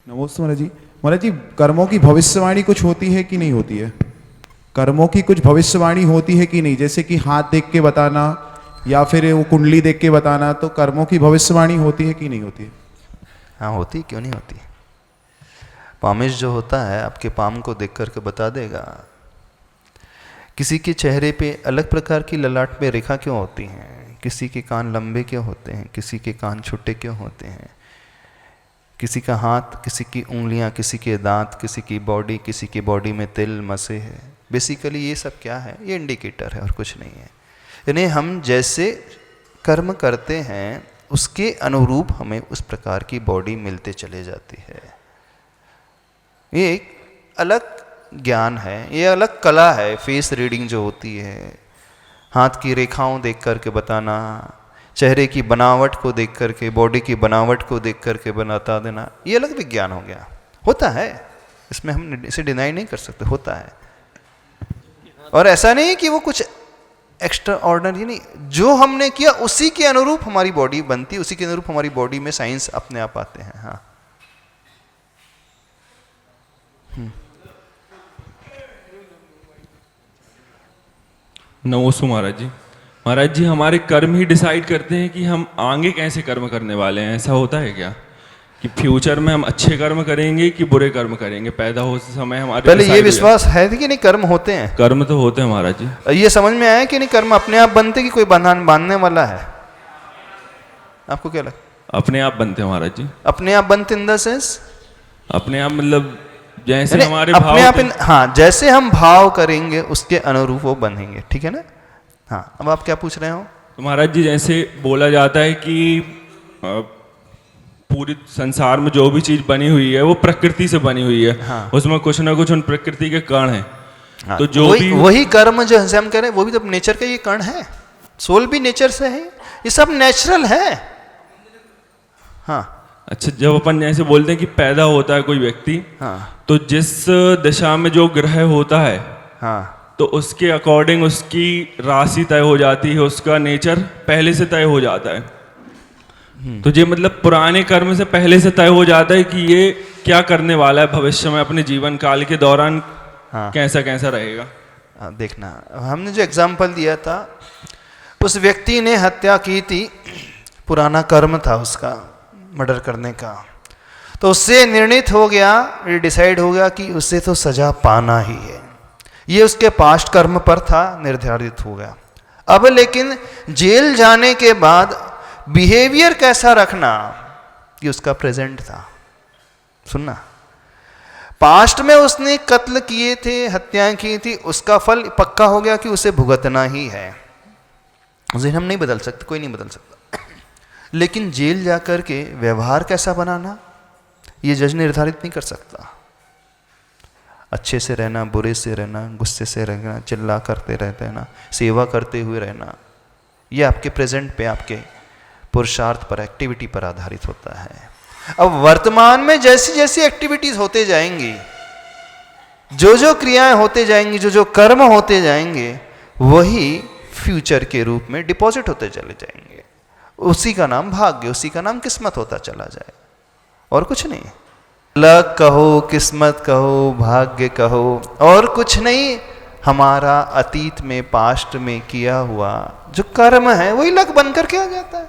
नमस्ते महाराज जी। महाराज जी, कर्मों की भविष्यवाणी कुछ होती है कि नहीं होती है? कर्मों की कुछ भविष्यवाणी होती है कि नहीं? जैसे कि हाथ देख के बताना या फिर वो कुंडली देख के बताना, तो कर्मों की भविष्यवाणी होती है कि नहीं होती है? हाँ होती, क्यों नहीं होती। पामिश जो होता है आपके पाम को देख करके बता देगा। किसी के चेहरे पे अलग प्रकार की ललाट पे रेखा क्यों होती हैं, किसी के कान लंबे क्यों होते हैं, किसी के कान छोटे क्यों होते हैं, किसी का हाथ, किसी की उंगलियां, किसी के दांत, किसी की बॉडी, किसी की बॉडी में तिल मसे है। बेसिकली ये सब क्या है, ये इंडिकेटर है और कुछ नहीं है। यानी हम जैसे कर्म करते हैं उसके अनुरूप हमें उस प्रकार की बॉडी मिलते चले जाती है। ये एक अलग ज्ञान है, ये अलग कला है। फेस रीडिंग जो होती है, हाथ की रेखाओं देख करके बताना, चेहरे की बनावट को देख करके, बॉडी की बनावट को देख करके बता देना, ये अलग विज्ञान हो गया। होता है, इसमें हम इसे डिनाई नहीं कर सकते, होता है। और ऐसा नहीं कि वो कुछ एक्स्ट्रा ऑर्डिनरी नहीं, जो हमने किया उसी के अनुरूप हमारी बॉडी बनती, उसी के अनुरूप हमारी बॉडी में साइंस अपने आप आते हैं। हाँ नमोस्तु महाराज जी। महाराज जी, हमारे कर्म ही डिसाइड करते हैं कि हम आगे कैसे कर्म करने वाले हैं। ऐसा होता है क्या कि फ्यूचर में हम अच्छे कर्म करेंगे कि बुरे कर्म करेंगे? पैदा होते समय हमारे पहले ये विश्वास है कि नहीं कर्म होते हैं? कर्म तो होते हैं महाराज जी। ये समझ में आया कि नहीं कर्म अपने आप बनते कि कोई बांधने वाला है? आपको क्या लगता? अपने आप बनते हैं महाराज जी। अपने आप बनते इन द सेंस, अपने आप मतलब जैसे हमारे अपने आप भाव हाँ, जैसे हम भाव करेंगे उसके अनुरूप वो बनेंगे। ठीक है ना? हाँ, अब आप क्या पूछ रहे हो? तो महाराज जी, जैसे बोला जाता है कि पूरी संसार में जो भी चीज बनी हुई है वो प्रकृति से बनी हुई है। हाँ। उसमें कुछ ना कुछ उन प्रकृति के कण हैं। हाँ, तो जो वही कर्म जो हम करें वो भी तो नेचर का ये कण है। सोल भी नेचर से है, ये सब नेचुरल है। हाँ अच्छा, जब अपन जैसे बोलते हैं कि पैदा होता है कोई व्यक्ति, हाँ तो जिस दिशा में जो ग्रह होता है, हाँ, तो उसके अकॉर्डिंग उसकी राशि तय हो जाती है, उसका नेचर पहले से तय हो जाता है। तो ये मतलब पुराने कर्म से पहले से तय हो जाता है कि ये क्या करने वाला है भविष्य में, अपने जीवन काल के दौरान हाँ। कैसा कैसा रहेगा। देखना, हमने जो एग्जाम्पल दिया था, उस व्यक्ति ने हत्या की थी, पुराना कर्म था उसका मर्डर करने का, तो उससे निर्णित हो गया, ये डिसाइड हो गया कि उसे तो सजा पाना ही है। ये उसके पास्ट कर्म पर था, निर्धारित हो गया। अब लेकिन जेल जाने के बाद बिहेवियर कैसा रखना, ये उसका प्रेजेंट था। सुनना, पास्ट में उसने कत्ल किए थे, हत्याएं की थी, उसका फल पक्का हो गया कि उसे भुगतना ही है। उसे हम नहीं बदल सकते, कोई नहीं बदल सकता। लेकिन जेल जाकर के व्यवहार कैसा बनाना, ये जज निर्धारित नहीं कर सकता। अच्छे से रहना, बुरे से रहना, गुस्से से रहना, चिल्ला करते रहते रहना, सेवा करते हुए रहना, ये आपके प्रेजेंट पे, आपके पुरुषार्थ पर, एक्टिविटी पर आधारित होता है। अब वर्तमान में जैसी जैसी एक्टिविटीज होते जाएंगी, जो जो क्रियाएं होते जाएंगी, जो जो कर्म होते जाएंगे, वही फ्यूचर के रूप में डिपॉजिट होते चले जाएंगे। उसी का नाम भाग्य, उसी का नाम किस्मत होता चला जाए, और कुछ नहीं। लक कहो, किस्मत कहो, भाग्य कहो, और कुछ नहीं। हमारा अतीत में, पास्ट में किया हुआ जो कर्म है वही लक बनकर के आ जाता है।